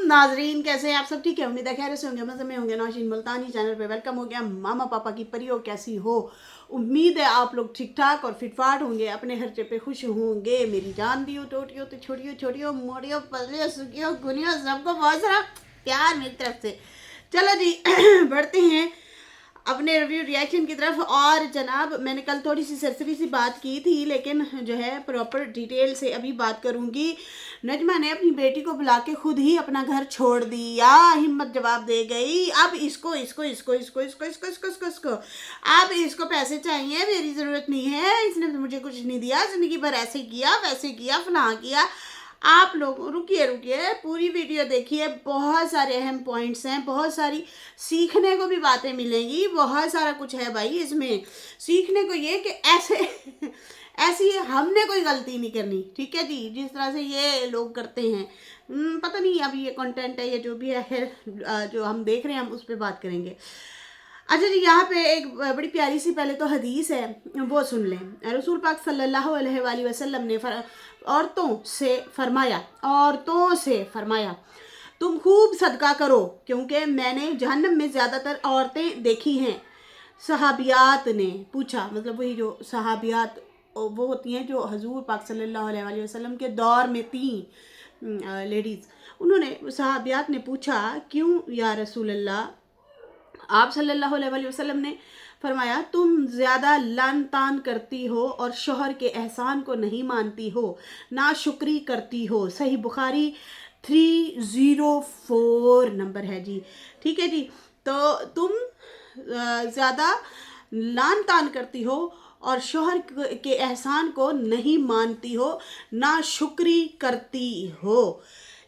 नाजरीन, कैसे हैं आप सब? ठीक है, उम्मीद है खैर से होंगे, मज़े में होंगे। नौशीन मुल्तानी चैनल पे वेलकम हो गया। मामा पापा की परियों कैसी हो? उम्मीद है आप लोग ठीक ठाक और फिटफाट होंगे, अपने खर्चे पे खुश होंगे। मेरी जान दियो, टोटियो तो छोटियो छोटियो मोड़ियो पलियो सुखियो गुनियो, सबको बहुत सारा प्यार मेरी तरफ से। चलो जी बढ़ते हैं अपने रिव्यू रिएक्शन की तरफ। और जनाब, मैंने कल थोड़ी सी सरसरी सी बात की थी, लेकिन जो है प्रॉपर डिटेल से अभी बात करूंगी। नजमा ने अपनी बेटी को बुला के खुद ही अपना घर छोड़ दिया, हिम्मत जवाब दे गई। अब इसको इसको इसको इसको इसको इसको इसको इसको इसको अब इसको पैसे चाहिए, मेरी ज़रूरत नहीं है, इसने तो मुझे कुछ नहीं दिया, ज़िंदगी भर ऐसे किया वैसे किया फला किया। आप लोग रुकिए रुकिए, पूरी वीडियो देखिए, बहुत सारे अहम पॉइंट्स हैं, बहुत सारी सीखने को भी बातें मिलेंगी, बहुत सारा कुछ है भाई इसमें सीखने को। ये कि ऐसे ऐसी हमने कोई गलती नहीं करनी, ठीक है जी, जिस तरह से ये लोग करते हैं। पता नहीं अभी ये कंटेंट है, ये जो भी है जो हम देख रहे हैं, हम उस पर बात करेंगे। अच्छा जी, यहाँ पे एक बड़ी प्यारी सी पहले तो हदीस है, वो सुन लें। रसूल पाक सल्लल्लाहु अलैहि वसल्लम ने औरतों से फरमाया, तुम खूब सदका करो, क्योंकि मैंने जहन्नम में ज़्यादातर औरतें देखी हैं। सहाबियात ने पूछा, मतलब वही जो सहाबियात वो होती हैं जो हजूर पाक सल्लल्लाहु अलैहि वसल्लम के दौर में थी, लेडीज़। उन्होंने सहाबियात ने पूछा, क्यों या रसूल अल्लाह? आप सल्लल्लाहु अलैहि वसल्लम ने फरमाया, तुम ज़्यादा लन तान करती हो और शोहर के एहसान को नहीं मानती हो, ना शुक्री करती हो। सही बुखारी 304 नंबर है जी, ठीक है जी। तो तुम ज़्यादा लान तान करती हो और शोहर के एहसान को नहीं मानती हो, ना शुक्री करती हो।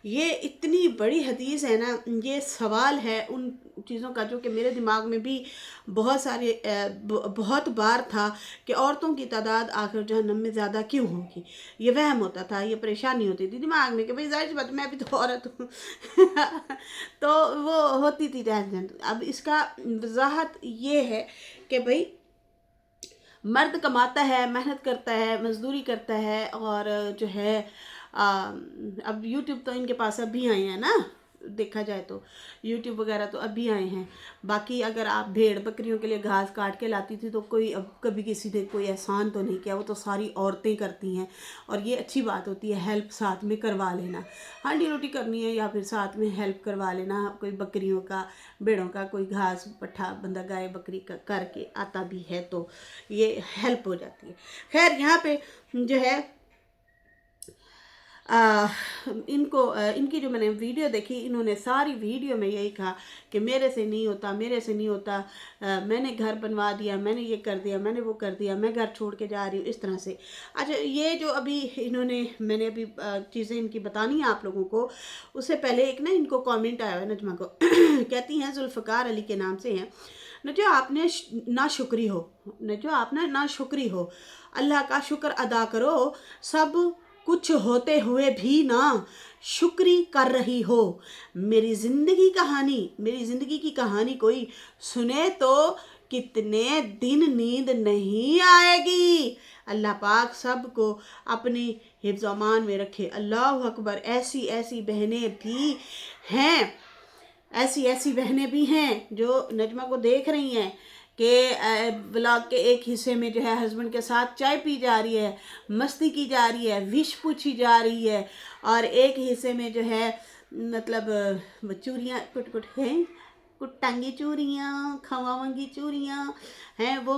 ये इतनी बड़ी हदीस है ना, ये सवाल है उन चीज़ों का जो कि मेरे दिमाग में भी बहुत बार था कि औरतों की तादाद आखिर जहन्नम में ज़्यादा क्यों होगी। ये वहम होता था, ये परेशानी होती थी दिमाग में कि भाई जाहिर सी बात, मैं भी तो औरत हूँ तो वो होती थी टेंशन। अब इसका वजाहत ये है कि भाई मर्द कमाता है, मेहनत करता है, मजदूरी करता है, और जो है अब यूट्यूब तो इनके पास अभी आए हैं ना, देखा जाए तो यूट्यूब वगैरह तो अभी आए हैं। बाकी अगर आप भेड़ बकरियों के लिए घास काट के लाती थी तो कोई अब कभी किसी ने कोई एहसान तो नहीं किया, वो तो सारी औरतें करती हैं। और ये अच्छी बात होती है, हेल्प साथ में करवा लेना। हांडी रोटी करनी है या फिर साथ में हेल्प करवा लेना, कोई बकरियों का भेड़ों का कोई घास पट्ठा बंदा गाय बकरी का करके आता भी है तो ये हेल्प हो जाती है। खैर, यहाँ पे जो है इनकी जो मैंने वीडियो देखी, इन्होंने सारी वीडियो में यही कहा कि मेरे से नहीं होता, मेरे से नहीं होता, मैंने घर बनवा दिया, मैंने ये कर दिया, मैंने वो कर दिया, मैं घर छोड़ के जा रही हूँ, इस तरह से। अच्छा, ये जो अभी मैंने अभी चीज़ें इनकी बतानी है आप लोगों को, उससे पहले एक ना इनको कमेंट आया है नजमा को कहती हैं, जुल्फ़कार अली के नाम से हैं, न जो आपने ना शुक्री हो, न जो आपने ना शुक्री हो, अल्लाह का शुक्र अदा करो, सब कुछ होते हुए भी ना शुक्री कर रही हो। मेरी ज़िंदगी की कहानी कोई सुने तो कितने दिन नींद नहीं आएगी। अल्लाह पाक सबको अपनी हिफ्ज़ अमान में रखे। अल्लाह अकबर। ऐसी ऐसी बहनें भी हैं जो नजमा को देख रही हैं कि ब्लॉग के एक हिस्से में जो है हस्बैंड के साथ चाय पी जा रही है, मस्ती की जा रही है, विश पूछी जा रही है, और एक हिस्से में जो है मतलब चूड़ियाँ कुट हैं, कुटांगी चूड़ियाँ, खवावंगी चूड़ियाँ हैं, वो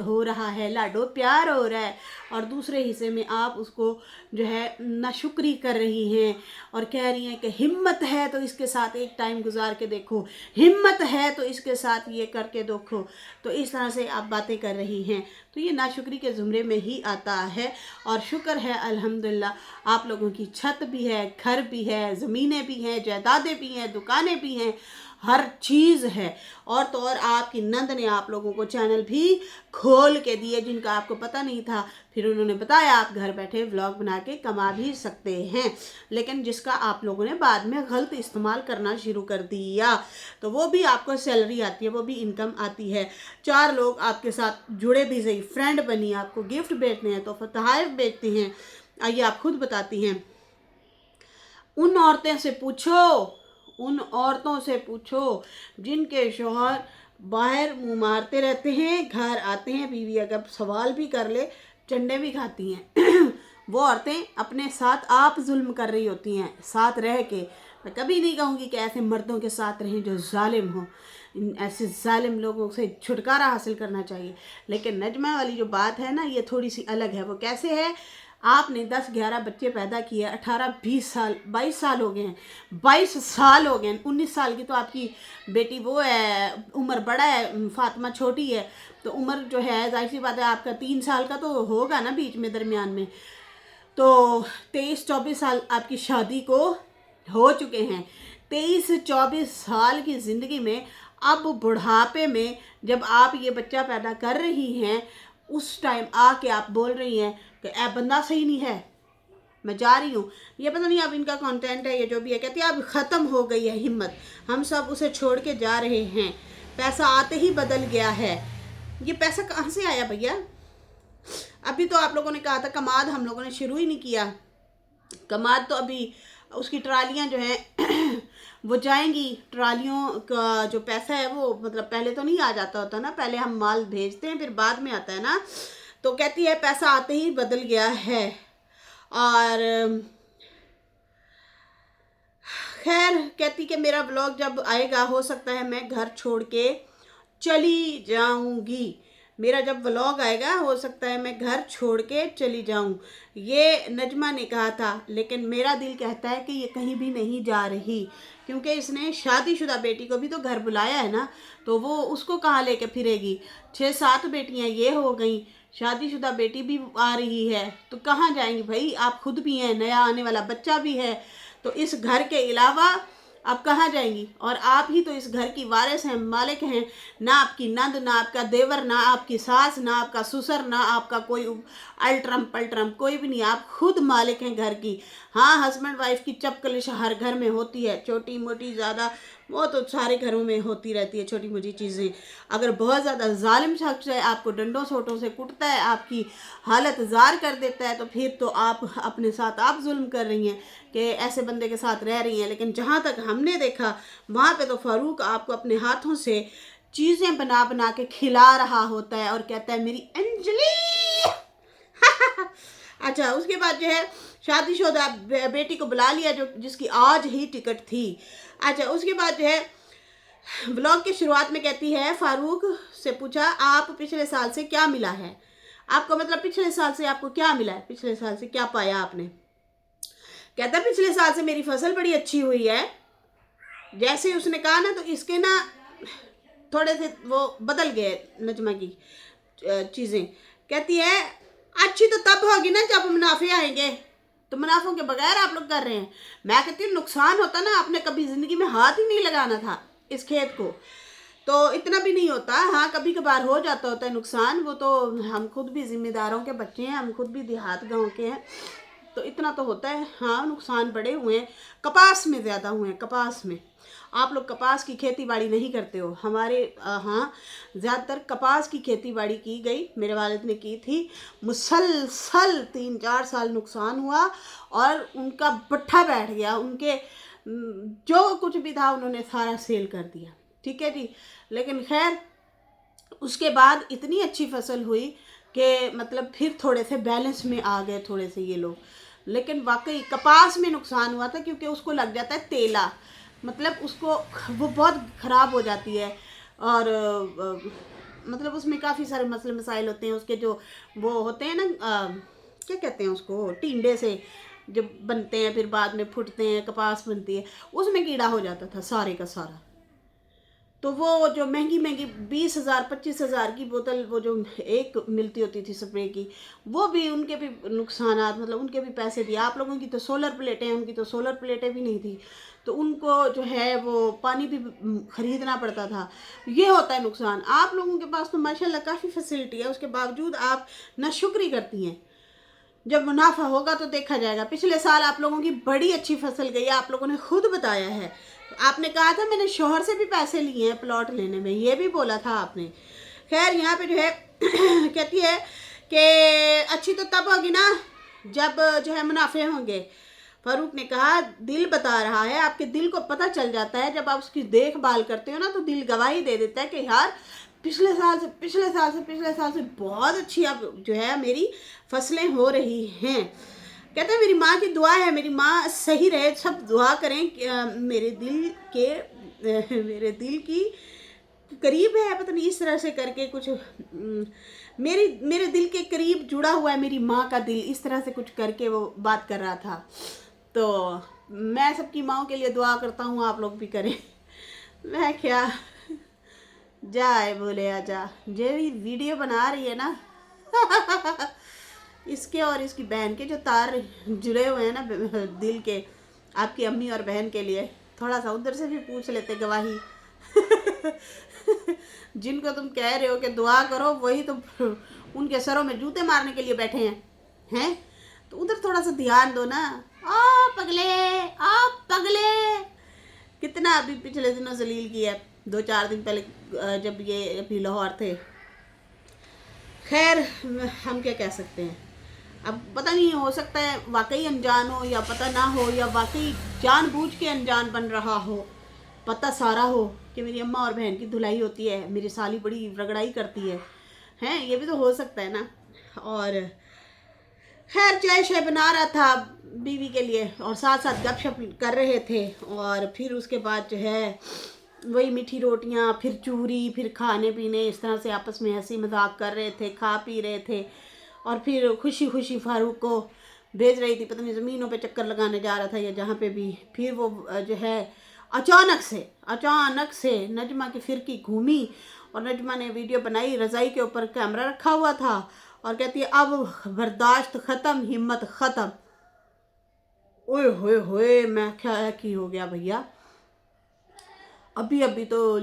हो रहा है, लाडो प्यार हो रहा है। और दूसरे हिस्से में आप उसको जो है नाशुक्री कर रही हैं और कह रही हैं कि हिम्मत है तो इसके साथ एक टाइम गुजार के देखो, हिम्मत है तो इसके साथ ये करके देखो। तो इस तरह से आप बातें कर रही हैं, तो ये नाशुक्री के ज़ुमरे में ही आता है। और शुक्र है अल्हम्दुलिल्लाह, आप लोगों की छत भी है, घर भी है, ज़मीनें भी हैं, जायदादें भी हैं, दुकानें भी हैं, हर चीज़ है। और तो और आपकी नंद ने आप लोगों को चैनल भी खोल के दिए जिनका आपको पता नहीं था, फिर उन्होंने बताया आप घर बैठे व्लॉग बना के कमा भी सकते हैं, लेकिन जिसका आप लोगों ने बाद में गलत इस्तेमाल करना शुरू कर दिया। तो वो भी आपको सैलरी आती है, वो भी इनकम आती है। 4 लोग आपके साथ जुड़े भी सही, फ्रेंड बनी, आपको गिफ्ट भेजते हैं तो तोहफ़े भेजते हैं। आइए आप खुद बताती हैं। उन औरतें से पूछो, उन औरतों से पूछो जिनके शौहर बाहर मुंह मारते रहते हैं, घर आते हैं, बीवी अगर सवाल भी कर ले चंडे भी खाती हैं। वो औरतें अपने साथ आप जुल्म कर रही होती हैं साथ रह के। मैं कभी नहीं कहूँगी कि ऐसे मर्दों के साथ रहें जो जालिम हों, इन ऐसे जालिम लोगों से छुटकारा हासिल करना चाहिए। लेकिन नजमा वाली जो बात है ना, ये थोड़ी सी अलग है। वो कैसे है, आपने 10-11 बच्चे पैदा किए, 18-20 साल 22 साल हो गए हैं, 22 साल हो गए हैं, 19 साल की तो आपकी बेटी वो है, उम्र बड़ा है, फातिमा छोटी है, तो उम्र जो है जाहिर सी बात है आपका 3 साल का तो होगा ना बीच में दरमियान में, तो 23-24 साल आपकी शादी को हो चुके हैं। 23-24 साल की ज़िंदगी में अब बुढ़ापे में जब आप ये बच्चा पैदा कर रही हैं, उस टाइम आके आप बोल रही हैं कि ए बंदा सही नहीं है, मैं जा रही हूँ। ये पता नहीं अब इनका कंटेंट है, ये जो भी है, कहती है अब ख़त्म हो गई है हिम्मत, हम सब उसे छोड़ के जा रहे हैं, पैसा आते ही बदल गया है। ये पैसा कहाँ से आया भैया? अभी तो आप लोगों ने कहा था कमाद, हम लोगों ने शुरू ही नहीं किया कमाद, तो अभी उसकी ट्रालियाँ जो हैं वो जाएंगी। ट्रालियों का जो पैसा है वो मतलब पहले तो नहीं आ जाता होता ना, पहले हम माल भेजते हैं फिर बाद में आता है ना। तो कहती है पैसा आते ही बदल गया है। और खैर कहती कि मेरा व्लॉग जब आएगा हो सकता है मैं घर छोड़ के चली जाऊंगी, मेरा जब व्लॉग आएगा हो सकता है मैं घर छोड़ के चली जाऊं, ये नजमा ने कहा था। लेकिन मेरा दिल कहता है कि ये कहीं भी नहीं जा रही, क्योंकि इसने शादीशुदा बेटी को भी तो घर बुलाया है ना, तो वो उसको कहाँ लेके फिरेगी? 6-7 बेटियां ये हो गई, शादीशुदा बेटी भी आ रही है, तो कहाँ जाएंगी भाई? आप खुद भी हैं, नया आने वाला बच्चा भी है, तो इस घर के अलावा आप कहाँ जाएंगी? और आप ही तो इस घर की वारिस हैं, मालिक हैं, ना आपकी नंद, ना आपका देवर, ना आपकी सास, ना आपका ससुर, ना आपका कोई अल्ट्रम पल्ट्रम, कोई भी नहीं, आप खुद मालिक हैं घर की। हाँ, हस्बैंड वाइफ की चपकलिश हर घर में होती है, छोटी मोटी ज़्यादा, वो तो सारे घरों में होती रहती है छोटी मोटी चीज़ें। अगर बहुत ज़्यादा जालिम शख्स है, आपको डंडों सोटों से कुटता है, आपकी हालत जार कर देता है, तो फिर तो आप अपने साथ आप जुल्म कर रही हैं कि ऐसे बंदे के साथ रह रही हैं। लेकिन जहाँ तक हमने देखा वहाँ पे तो फारूक आपको अपने हाथों से चीज़ें बना बना के खिला रहा होता है और कहता है मेरी अंजलि। अच्छा, उसके बाद जो है शादीशुदा बेटी को बुला लिया जो जिसकी आज ही टिकट थी। अच्छा, उसके बाद जो है ब्लॉग की शुरुआत में कहती है, फारूक से पूछा आप पिछले साल से क्या मिला है आपको, मतलब पिछले साल से आपको क्या मिला है, पिछले साल से क्या पाया आपने? कहता है पिछले साल से मेरी फसल बड़ी अच्छी हुई है। जैसे ही उसने कहा ना, तो इसके ना थोड़े से वो बदल गए नजमा की चीज़ें। कहती है अच्छी तो तब होगी ना जब मुनाफे आएंगे, तो मुनाफों के बगैर आप लोग कर रहे हैं। मैं कहती हूँ नुकसान होता ना, आपने कभी ज़िंदगी में हाथ ही नहीं लगाना था इस खेत को, तो इतना भी नहीं होता। हाँ, कभी कभार हो जाता होता है नुकसान, वो तो हम खुद भी जिम्मेदारों के बच्चे हैं, हम खुद भी देहात गाँव के हैं, तो इतना तो होता है। हाँ, नुकसान बड़े हुए हैं, कपास में ज़्यादा हुए हैं। कपास में आप लोग कपास की खेती बाड़ी नहीं करते हो, हमारे हाँ ज़्यादातर कपास की खेती बाड़ी की गई, मेरे वालिद ने की थी। मुसलसल 3-4 साल नुकसान हुआ और उनका बट्ठा बैठ गया, उनके जो कुछ भी था उन्होंने सारा सेल कर दिया। ठीक है जी। लेकिन खैर उसके बाद इतनी अच्छी फसल हुई कि मतलब फिर थोड़े से बैलेंस में आ गए थोड़े से ये लोग। लेकिन वाकई कपास में नुकसान हुआ था, क्योंकि उसको लग जाता है तेला, मतलब उसको वो बहुत ख़राब हो जाती है, और मतलब उसमें काफ़ी सारे मसले मसाइल होते हैं। उसके जो वो होते हैं ना क्या कहते हैं उसको, टींडे से जब बनते हैं फिर बाद में फूटते हैं, कपास बनती है, उसमें कीड़ा हो जाता था सारे का सारा। तो वो जो महंगी महंगी 20,000-25,000 की बोतल वो जो एक मिलती होती थी स्प्रे की, वो भी उनके भी नुकसानात, मतलब उनके भी पैसे दिए। आप लोगों की तो सोलर प्लेटें हैं, उनकी तो सोलर प्लेटें भी नहीं थी, तो उनको जो है वो पानी भी ख़रीदना पड़ता था। ये होता है नुकसान। आप लोगों के पास तो माशाल्लाह काफ़ी फैसिलिटी है, उसके बावजूद आप नाशुक्री करती हैं। जब मुनाफा होगा तो देखा जाएगा। पिछले साल आप लोगों की बड़ी अच्छी फसल गई, आप लोगों ने खुद बताया है। आपने कहा था मैंने शोहर से भी पैसे लिए हैं प्लॉट लेने में, ये भी बोला था आपने। खैर यहाँ पे जो है कहती है कि अच्छी तो तब होगी ना जब जो है मुनाफे होंगे। फारूक ने कहा दिल बता रहा है, आपके दिल को पता चल जाता है जब आप उसकी देखभाल करते हो ना, तो दिल गवाही दे देता है कि यार पिछले साल से बहुत अच्छी अब जो है मेरी फसलें हो रही हैं। कहते हैं मेरी माँ की दुआ है, मेरी माँ सही रहे, सब दुआ करें कि मेरे दिल की करीब है, पता नहीं इस तरह से करके कुछ मेरे दिल के करीब जुड़ा हुआ है मेरी माँ का दिल, इस तरह से कुछ करके वो बात कर रहा था। तो मैं सबकी माँओं के लिए दुआ करता हूँ, आप लोग भी करें। मैं क्या जाए बोले आजा, जो भी वीडियो बना रही है ना इसके और इसकी बहन के जो तार जुड़े हुए हैं ना दिल के, आपकी अम्मी और बहन के लिए, थोड़ा सा उधर से भी पूछ लेते गवाही। जिनको तुम कह रहे हो कि दुआ करो, वही तो उनके सरों में जूते मारने के लिए बैठे हैं। तो उधर थोड़ा सा ध्यान दो ना। आ पगले कितना अभी पिछले दिनों जलील किया, 2-4 दिन पहले जब ये अभी लाहौर थे। खैर हम क्या कह सकते हैं, अब पता नहीं, हो सकता है वाकई अनजान हो या पता ना हो, या वाकई जानबूझ के अनजान बन रहा हो, पता सारा हो कि मेरी अम्मा और बहन की धुलाई होती है, मेरी साली बड़ी रगड़ाई करती है, हैं, ये भी तो हो सकता है ना। और खैर चाय शाय बना रहा था बीवी के लिए और साथ साथ गपशप कर रहे थे, और फिर उसके बाद जो है वही मीठी रोटियां, फिर चूरी, फिर खाने पीने, इस तरह से आपस में हंसी मजाक कर रहे थे, खा पी रहे थे। और फिर खुशी खुशी फारूक को भेज रही थी, पता नहीं ज़मीनों पे चक्कर लगाने जा रहा था या जहाँ पे भी। फिर वो जो है अचानक से नजमा की फिरकी घूमी और नजमा ने वीडियो बनाई, रज़ाई के ऊपर कैमरा रखा हुआ था और कहती है अब बर्दाश्त ख़त्म, हिम्मत ख़त्म। ओए होए होए, मैं क्या की हो गया भैया, अभी तो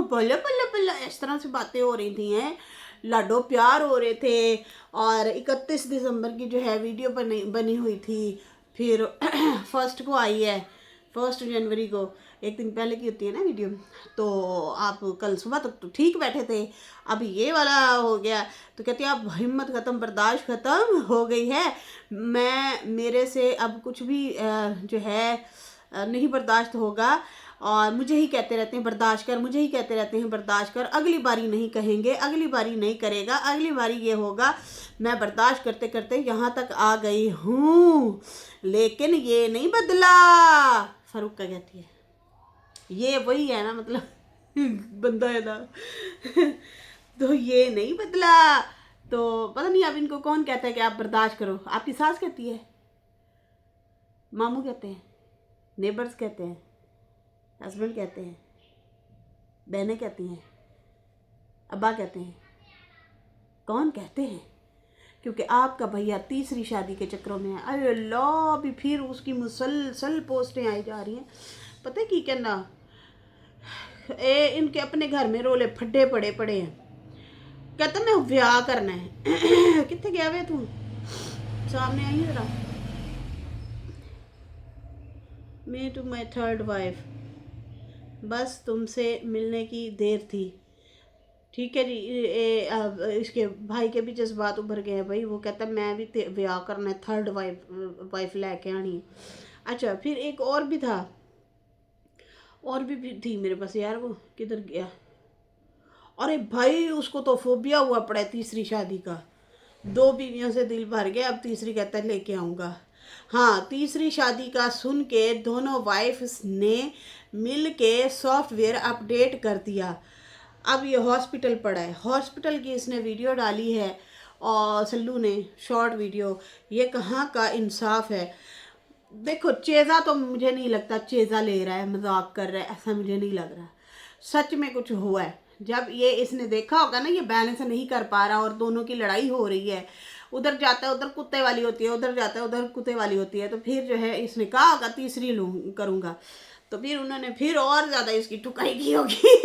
बल्ले बल्ले बल्ले इस तरह से बातें हो रही थी हैं, लाडो प्यार हो रहे थे। और 31 दिसंबर की जो है वीडियो बनी हुई थी, फिर 1 को आई है, 1 जनवरी को, एक दिन पहले की होती है ना वीडियो। तो आप कल सुबह तक तो ठीक बैठे थे, अब ये वाला हो गया। तो कहती है अब हिम्मत ख़त्म, बर्दाश्त ख़त्म हो गई है, मेरे से अब कुछ भी जो है नहीं बर्दाश्त होगा, और मुझे ही कहते रहते हैं बर्दाश्त कर, मुझे ही कहते रहते हैं बर्दाश्त कर, अगली बारी नहीं कहेंगे, अगली बारी नहीं करेगा, अगली बारी ये होगा। मैं बर्दाश्त करते करते यहाँ तक आ गई हूँ, लेकिन ये नहीं बदला। फारूक का कहती है, ये वही है ना, मतलब बंदा है ना तो ये नहीं बदला। तो पता नहीं अब इनको कौन कहता है कि आप बर्दाश्त करो, आपकी सास कहती है, मामू कहते हैं, नेबर्स कहते हैं, हस्बैंड कहते हैं, बहनें कहती हैं, अब्बा कहते हैं, कौन कहते हैं? क्योंकि आपका भैया तीसरी शादी के चक्रों में है। अरे अल्लाह, अभी फिर उसकी मुसलसल पोस्टें आई जा रही हैं। पता है की कहना, इनके अपने घर में रोले फड्डे पड़े हैं। कहता मैं ब्याह करना है कितने गया वे तू, सामने आई जरा। मी टू माई 3rd वाइफ, बस तुमसे मिलने की देर थी। ठीक है जी, इसके भाई के भी जज्बात उभर गए हैं भाई। वो कहता है मैं भी ब्याह करना है, 3rd वाइफ लेके आनी है। अच्छा, फिर एक और भी था, और भी थी मेरे पास यार, वो किधर गया? अरे भाई उसको तो फोबिया हुआ पड़ा है तीसरी शादी का, 2 बीवियों से दिल भर गया, अब तीसरी कहता है लेके आऊँगा। हाँ, तीसरी शादी का सुन के दोनों वाइफ्स ने मिल के सॉफ्टवेयर अपडेट कर दिया। अब ये हॉस्पिटल पड़ा है, हॉस्पिटल की इसने वीडियो डाली है और सल्लू ने शॉर्ट वीडियो। ये कहाँ का इंसाफ है? देखो चेज़ा तो मुझे नहीं लगता चेज़ा ले रहा है, मजाक कर रहा है, ऐसा मुझे नहीं लग रहा। सच में कुछ हुआ है। जब ये इसने देखा होगा ना ये बैलेंस नहीं कर पा रहा और दोनों की लड़ाई हो रही है, उधर जाता है उधर कुत्ते वाली होती है, उधर जाता है उधर कुत्ते वाली होती है, तो फिर जो है इसने कहा होगा तीसरी लूँ करूँगा, तो फिर उन्होंने फिर और ज़्यादा इसकी टुकाई की होगी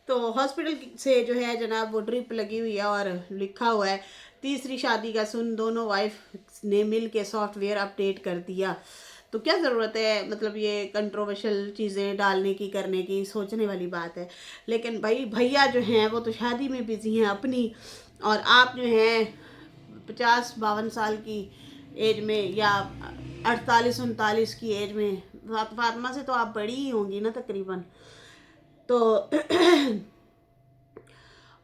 तो हॉस्पिटल से जो है जनाब वो ड्रिप लगी हुई है और लिखा हुआ है तीसरी शादी का सुन, दोनों वाइफ ने मिल के सॉफ्टवेयर अपडेट कर दिया। तो क्या ज़रूरत है, मतलब ये कंट्रोवर्शियल चीज़ें डालने की, करने की, सोचने वाली बात है। लेकिन भाई भैया जो हैं वो तो शादी में बिजी हैं अपनी, और आप जो हैं 50-52 साल की एज में या 48-39 की एज में, फातिमा से तो आप बड़ी ही होंगी ना तकरीबन, तो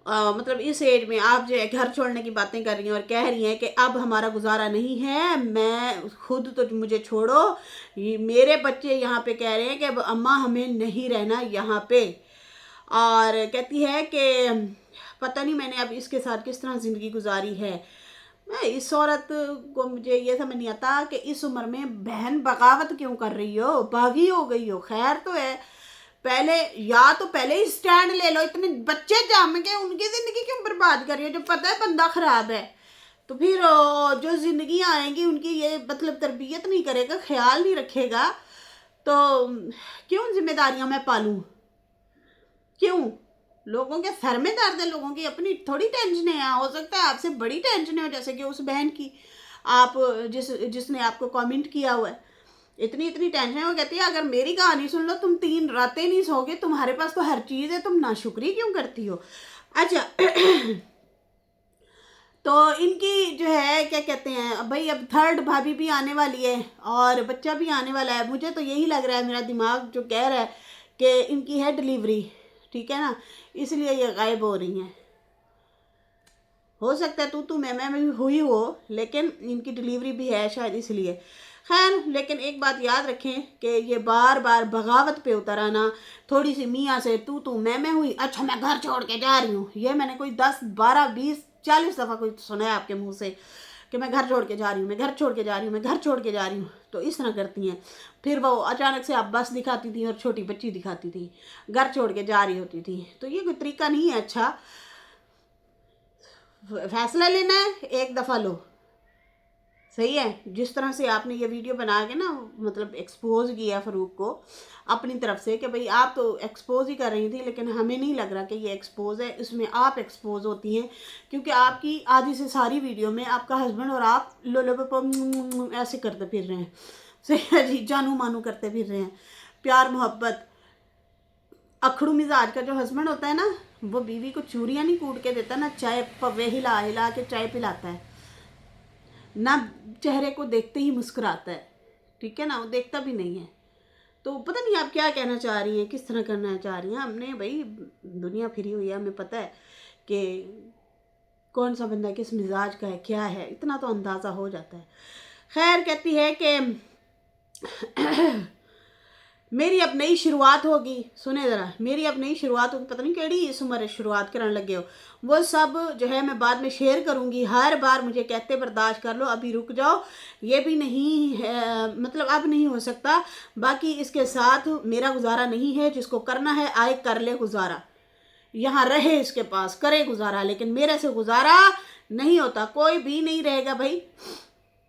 मतलब इस एज में आप जो है घर छोड़ने की बातें कर रही हैं और कह रही हैं कि अब हमारा गुजारा नहीं है, मैं खुद तो मुझे छोड़ो, मेरे बच्चे यहाँ पे कह रहे हैं कि अब अम्मा हमें नहीं रहना यहाँ पे। और कहती है कि पता नहीं मैंने अब इसके साथ किस तरह ज़िंदगी गुजारी है। मैं इस औरत को मुझे ये समझ नहीं आता कि इस उम्र में बहन बगावत क्यों कर रही हो, बागी हो गई हो। खैर तो है, पहले या तो पहले ही स्टैंड ले लो, इतने बच्चे जम के उनकी ज़िंदगी क्यों बर्बाद कर रही हो जब पता है बंदा ख़राब है। तो फिर जो ज़िंदगी आएंगी उनकी ये मतलब तरबियत नहीं करेगा, ख्याल नहीं रखेगा, तो क्यों जिम्मेदारियां मैं पालूं? क्यों? लोगों के सर में दर्द है, लोगों की अपनी थोड़ी टेंशन है। हो सकता है आपसे बड़ी टेंशन हो, जैसे कि उस बहन की, आप जिसने आपको कमेंट किया हुआ है, इतनी इतनी टेंशन है। वो कहती है अगर मेरी कहानी सुन लो तुम 3 रातें नहीं सोगे, तुम्हारे पास तो हर चीज़ है, तुम नाशुक्री क्यों करती हो? अच्छा तो इनकी जो है क्या कहते हैं भाई, अब 3rd भाभी भी आने वाली है और बच्चा भी आने वाला है। मुझे तो यही लग रहा है, मेरा दिमाग जो कह रहा है कि इनकी है डिलीवरी, ठीक है ना, इसलिए ये गायब हो रही हैं। हो सकता है तू मैं भी हुई हो, लेकिन इनकी डिलीवरी भी है शायद इसलिए। खैर, लेकिन एक बात याद रखें कि ये बार बार बगावत पे उतर आना, थोड़ी सी मियाँ से तू मैं हुई, अच्छा मैं घर छोड़ के जा रही हूँ, ये मैंने कोई 10, 12, 20, 40 दफ़ा कोई सुना है आपके मुंह से कि मैं घर छोड़ के जा रही हूँ, मैं घर छोड़ के जा रही हूँ, मैं घर छोड़ के जा रही हूँ। तो इस तरह करती हैं। फिर वो अचानक से आप बस दिखाती थी और छोटी बच्ची दिखाती थी, घर छोड़ के जा रही होती थी। तो ये कोई तरीका नहीं है अच्छा। फैसला लेना है एक दफ़ा लो, सही है। जिस तरह से आपने ये वीडियो बना के ना मतलब एक्सपोज किया फ़रूक को अपनी तरफ से कि भाई आप तो एक्सपोज ही कर रही थी, लेकिन हमें नहीं लग रहा कि ये एक्सपोज है, इसमें आप एक्सपोज होती हैं, क्योंकि आपकी आधी से सारी वीडियो में आपका हस्बैंड और आप लो ऐसे करते फिर रहे हैं, सही है जी, जानू मानू करते फिर रहे हैं। प्यार मोहब्बत, अखड़ू मिजाज का जो हस्बैंड होता है ना, वो बीवी को चूरियाँ नहीं कूट के देता ना, चाय पवे हिला हिला के चाय पिलाता है ना, चेहरे को देखते ही मुस्कुराता है, ठीक है ना, वो देखता भी नहीं है। तो पता नहीं आप क्या कहना चाह रही हैं, किस तरह करना चाह रही हैं। हमने भाई दुनिया फिरी हुई है, हमें पता है कि कौन सा बंदा किस मिजाज का है, क्या है, इतना तो अंदाज़ा हो जाता है। खैर, कहती है कि मेरी अब नई शुरुआत होगी, सुने ज़रा, मेरी अब नई शुरुआत होगी, पता नहीं केड़ी इस उम्र शुरुआत करने लगे हो, वो सब जो है मैं बाद में शेयर करूँगी। हर बार मुझे कहते बर्दाश्त कर लो, अभी रुक जाओ, ये भी नहीं है, मतलब अब नहीं हो सकता, बाकी इसके साथ मेरा गुजारा नहीं है, जिसको करना है आए कर ले गुजारा, यहाँ रहे इसके पास करे गुजारा, लेकिन मेरे से गुजारा नहीं होता, कोई भी नहीं रहेगा भाई,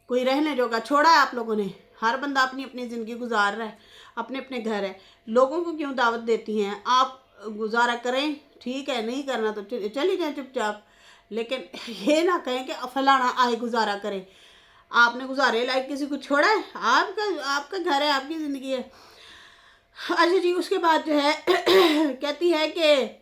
कोई रहने जोगा छोड़ा है आप लोगों ने। हर बंदा अपनी अपनी ज़िंदगी गुजार रहा है, अपने अपने घर है, लोगों को क्यों दावत देती हैं? आप गुजारा करें, ठीक है, नहीं करना तो चली जाए चुपचाप, लेकिन ये ना कहें कि फलाना आए गुजारा करे। आपने गुजारे लायक किसी को छोड़ा है? आपका घर है, आपकी ज़िंदगी है। अच्छा जी, उसके बाद जो है कहती है कि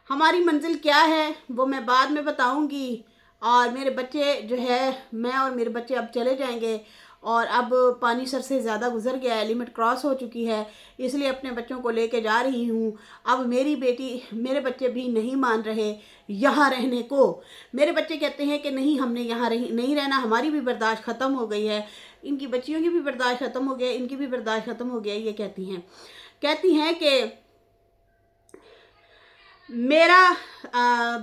हमारी मंजिल क्या है वो मैं बाद में बताऊंगी, और मेरे बच्चे जो है, मैं और मेरे बच्चे अब चले जाएंगे, और अब पानी सर से ज़्यादा गुजर गया है, लिमिट क्रॉस हो चुकी है, इसलिए अपने बच्चों को लेके जा रही हूँ। अब मेरे बच्चे भी नहीं मान रहे यहाँ रहने को। मेरे बच्चे कहते हैं कि नहीं, हमने यहाँ नहीं रहना, हमारी भी बर्दाश्त ख़त्म हो गई है, इनकी बच्चियों की भी बर्दाश्त ख़त्म हो गया, इनकी भी बर्दाश्त ख़त्म हो गया। ये कहती हैं कि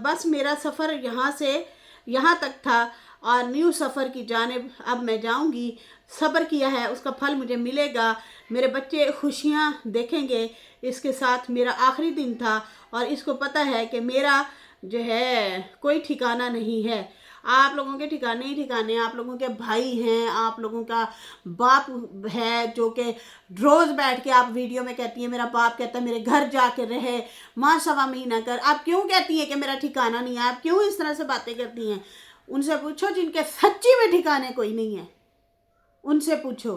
बस मेरा सफ़र यहाँ से यहाँ तक था और न्यू सफ़र की जानिब अब मैं जाऊँगी। सब्र किया है उसका फल मुझे मिलेगा, मेरे बच्चे खुशियाँ देखेंगे। इसके साथ मेरा आखिरी दिन था और इसको पता है कि मेरा जो है कोई ठिकाना नहीं है। आप लोगों के ठिकाने ही ठिकाने हैं, आप लोगों के भाई हैं, आप लोगों का बाप है, जो कि रोज़ बैठ के आप वीडियो में कहती है मेरा बाप कहता है मेरे घर जाके रहे, माँ सवा महीना कर। आप क्यों कहती हैं कि मेरा ठिकाना नहीं है? आप क्यों इस तरह से बातें करती हैं? उनसे पूछो जिनके सच्ची में ठिकाने कोई नहीं है, उनसे पूछो,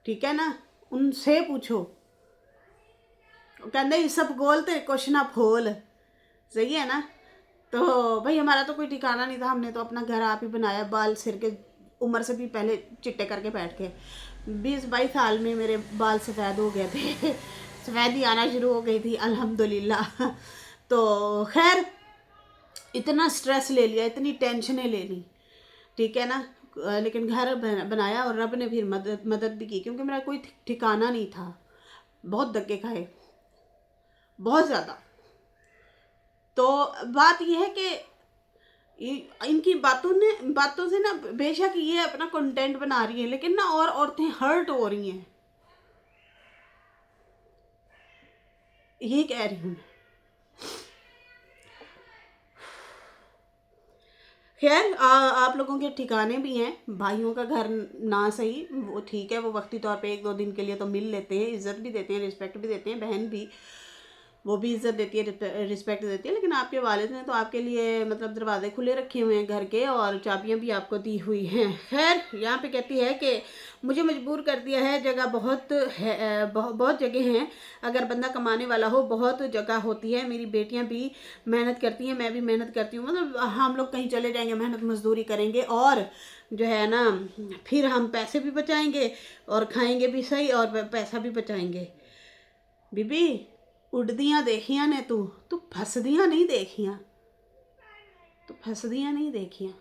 ठीक है ना, उनसे पूछो। कहते सब गोल तो कुछ ना फोल, सही है ना। तो भाई हमारा तो कोई ठिकाना नहीं था, हमने तो अपना घर आप ही बनाया, बाल सिर के उम्र से भी पहले चिट्टे करके बैठ के 20-22 साल में मेरे बाल सफ़ेद हो गए थे सफ़ेदी आना शुरू हो गई थी अल्हम्दुलिल्लाह। तो खैर इतना स्ट्रेस ले लिया, इतनी टेंशनें ले ली, ठीक है ना। लेकिन घर बनाया और रब ने फिर मदद भी की, क्योंकि मेरा कोई ठिकाना नहीं था। बहुत धक्के खाए, बहुत ज़्यादा। तो बात यह है कि इनकी बातों से ना, बेशक ये अपना कंटेंट बना रही है, लेकिन ना और औरतें हर्ट हो रही हैं, ये कह रही हूँ। खैर आप लोगों के ठिकाने भी हैं, भाइयों का घर ना सही, वो ठीक है, वो वक्ती तौर पे 1-2 दिन के लिए तो मिल लेते हैं, इज्जत भी देते हैं, रिस्पेक्ट भी देते हैं, बहन भी वो भी इज्जत देती है, रिस्पेक्ट देती है। लेकिन आपके वालिद ने तो आपके लिए मतलब दरवाजे खुले रखे हुए हैं घर के, और चाबियां भी आपको दी हुई हैं। खैर यहाँ पे कहती है कि मुझे मजबूर कर दिया है, जगह बहुत है, बहुत जगह हैं, अगर बंदा कमाने वाला हो बहुत जगह होती है, मेरी बेटियां भी मेहनत करती हैं, मैं भी मेहनत करती हूँ, मतलब हम लोग कहीं चले जाएंगे, मेहनत मजदूरी करेंगे, और जो है ना फिर हम पैसे भी बचाएंगे और खाएंगे भी सही और पैसा भी बचाएंगे। बीबी उड़दियाँ देखियां ने तू फसदियाँ नहीं देखियां, तू फसदियाँ नहीं देखियां,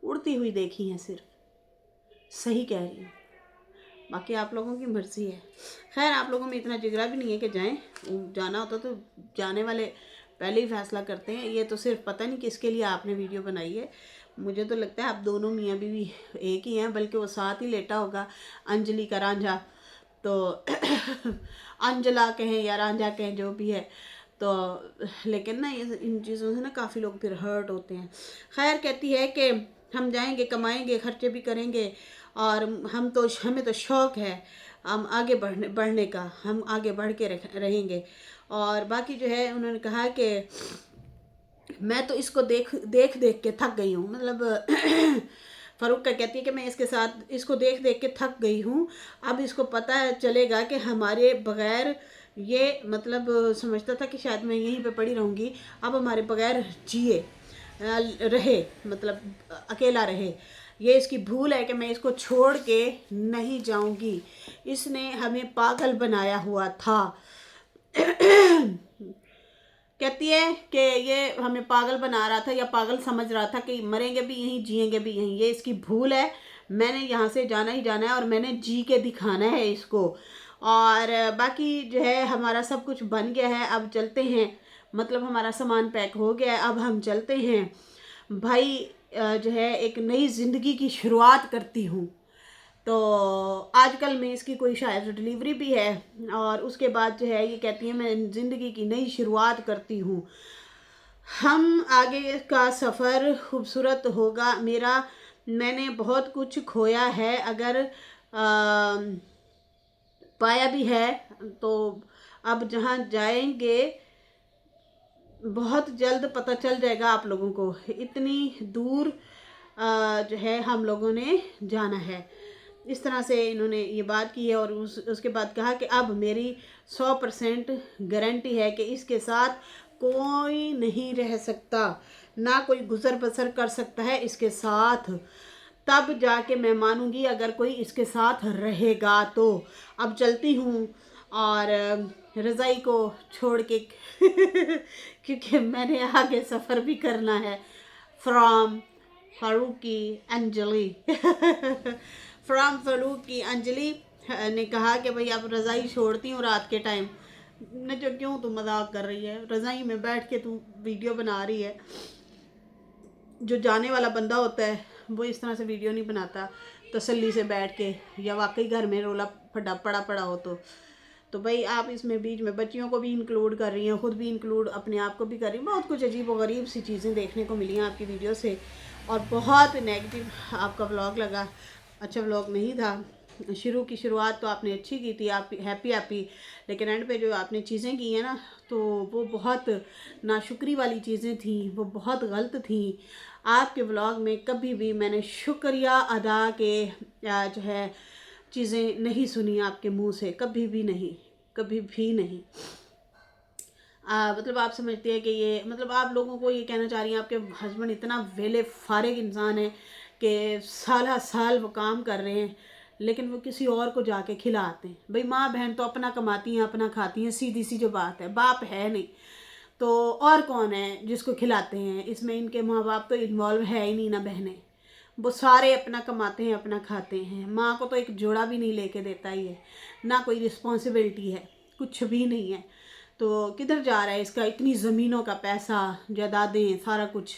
उड़ती हुई देखी हैं सिर्फ। सही कह रही हूँ, बाकी आप लोगों की मर्जी है। खैर आप लोगों में इतना जिगरा भी नहीं है कि जाएं, जाना होता तो जाने वाले पहले ही फैसला करते हैं। ये तो सिर्फ पता नहीं किसके लिए आपने वीडियो बनाई है, मुझे तो लगता है आप दोनों मियाँ बीवी एक ही हैं, बल्कि वो साथ ही लेटा होगा अंजलि का रांझा, तो अंजला कहें या रांझा कहें जो भी है। तो लेकिन ना ये इन चीज़ों से ना काफ़ी लोग फिर हर्ट होते हैं। खैर कहती है कि हम जाएंगे, कमाएंगे, खर्चे भी करेंगे, और हमें तो शौक़ है हम आगे बढ़ने का, हम आगे बढ़ के रहेंगे। और बाकी जो है उन्होंने कहा कि मैं तो इसको देख देख देख के थक गई हूँ, मतलब फ़ारूक का कहती है कि मैं इसके साथ इसको देख देख के थक गई हूँ, अब इसको पता चलेगा कि हमारे बग़ैर ये मतलब समझता था कि शायद मैं यहीं पे पड़ी रहूँगी, अब हमारे बग़ैर जिए रहे, मतलब अकेला रहे। ये इसकी भूल है कि मैं इसको छोड़ के नहीं जाऊँगी, इसने हमें पागल बनाया हुआ था। कहती है कि ये हमें पागल बना रहा था या पागल समझ रहा था कि मरेंगे भी यहीं जिएंगे भी यहीं, ये इसकी भूल है, मैंने यहाँ से जाना ही जाना है और मैंने जी के दिखाना है इसको। और बाकी जो है हमारा सब कुछ बन गया है, अब चलते हैं, मतलब हमारा सामान पैक हो गया है, अब हम चलते हैं भाई, जो है एक नई ज़िंदगी की शुरुआत करती हूँ। तो आजकल में इसकी कोई शायद डिलीवरी भी है, और उसके बाद जो है ये कहती है मैं ज़िंदगी की नई शुरुआत करती हूँ, हम आगे का सफ़र खूबसूरत होगा मेरा, मैंने बहुत कुछ खोया है, अगर पाया भी है तो अब जहाँ जाएंगे बहुत जल्द पता चल जाएगा आप लोगों को, इतनी दूर जो है हम लोगों ने जाना है। इस तरह से इन्होंने ये बात की है, और उसके बाद कहा कि अब मेरी 100% गारंटी है कि इसके साथ कोई नहीं रह सकता, ना कोई गुजर बसर कर सकता है इसके साथ, तब जाके मैं मानूंगी अगर कोई इसके साथ रहेगा तो। अब चलती हूँ और रज़ाई को छोड़ के क्योंकि मैंने आगे सफ़र भी करना है। फ्रॉम फ़ारूकी अंजलि फ्रॉम फ़ारूकी अंजलि ने कहा कि भाई अब रज़ाई छोड़ती हूँ रात के टाइम। न जो क्यों तू मजाक कर रही है, रज़ाई में बैठ के तू वीडियो बना रही है। जो जाने वाला बंदा होता है वो इस तरह से वीडियो नहीं बनाता तसल्ली से बैठ के, या वाकई घर में रोला पड़ा हो तो भाई आप इसमें बीच में बच्चियों को भी इंक्लूड कर रही हैं, ख़ुद भी इंक्लूड अपने आप को भी कर रही हैं। बहुत कुछ अजीब व गरीब सी चीज़ें देखने को मिली हैं आपकी वीडियो से, और बहुत नेगेटिव आपका व्लॉग लगा, अच्छा व्लॉग नहीं था। की शुरुआत तो आपने अच्छी की थी, आप हैप्पी, लेकिन एंड पे जो आपने चीज़ें की हैं ना तो वो बहुत नाशुक्री वाली चीज़ें थी, वो बहुत गलत थी। आपके व्लॉग में कभी भी मैंने शुक्रिया अदा के जो है चीज़ें नहीं सुनी आपके मुंह से, कभी भी नहीं, कभी भी नहीं। मतलब आप समझते हैं कि ये, मतलब आप लोगों को ये कहना चाह रही हैं आपके हस्बैंड इतना वेले फारिग इंसान है कि साल साल वो काम कर रहे हैं लेकिन वो किसी और को जाके खिलाते हैं। भाई माँ बहन तो अपना कमाती हैं अपना खाती हैं, सीधी सी जो बात है, बाप है नहीं तो और कौन है जिसको खिलाते हैं? इसमें इनके माँ बाप तो इन्वॉल्व है ही नहीं ना बहनें, वो सारे अपना कमाते हैं अपना खाते हैं। माँ को तो एक जोड़ा भी नहीं लेके देता ही है, ना कोई रिस्पॉन्सिबिलिटी है, कुछ भी नहीं है। तो किधर जा रहा है इसका इतनी ज़मीनों का पैसा, जायदादें, सारा कुछ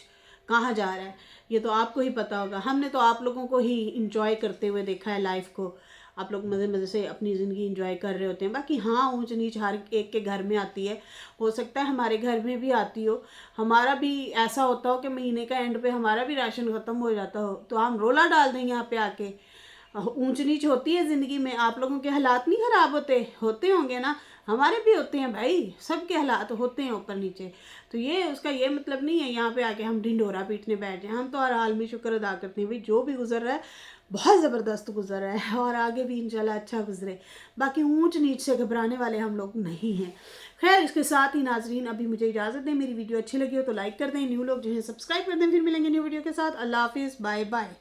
कहाँ जा रहा है ये तो आपको ही पता होगा। हमने तो आप लोगों को ही इंजॉय करते हुए देखा है लाइफ को, आप लोग मज़े मज़े से अपनी ज़िंदगी इंजॉय कर रहे होते हैं। बाकी हाँ, ऊंच नीच हर एक के घर में आती है, हो सकता है हमारे घर में भी आती हो, हमारा भी ऐसा होता हो कि महीने का एंड पे हमारा भी राशन ख़त्म हो जाता हो तो हम रोला डाल दें यहाँ पे आके। ऊंच नीच होती है ज़िंदगी में, आप लोगों के हालात नहीं ख़राब होते होंगे ना, हमारे भी होते हैं भाई, सबके हालात होते हैं ऊपर नीचे। तो ये उसका ये मतलब नहीं है यहाँ पे आके हम ढिंढोरा पीटने बैठ जाएं। हम तो हर हाल में शुक्र अदा करते हैं भाई, जो भी गुजर रहा है बहुत ज़बरदस्त गुजर रहा है और आगे भी इंशाल्लाह अच्छा गुजरे। बाकी ऊंच नीच से घबराने वाले हम लोग नहीं हैं। खैर, इसके साथ ही नाजरीन अभी मुझे इजाज़त दें। मेरी वीडियो अच्छी लगी हो तो लाइक कर दें, न्यू लोग जो है सब्सक्राइब कर दें। फिर मिलेंगे न्यू वीडियो के साथ। अल्लाह हाफिज़, बाय बाय।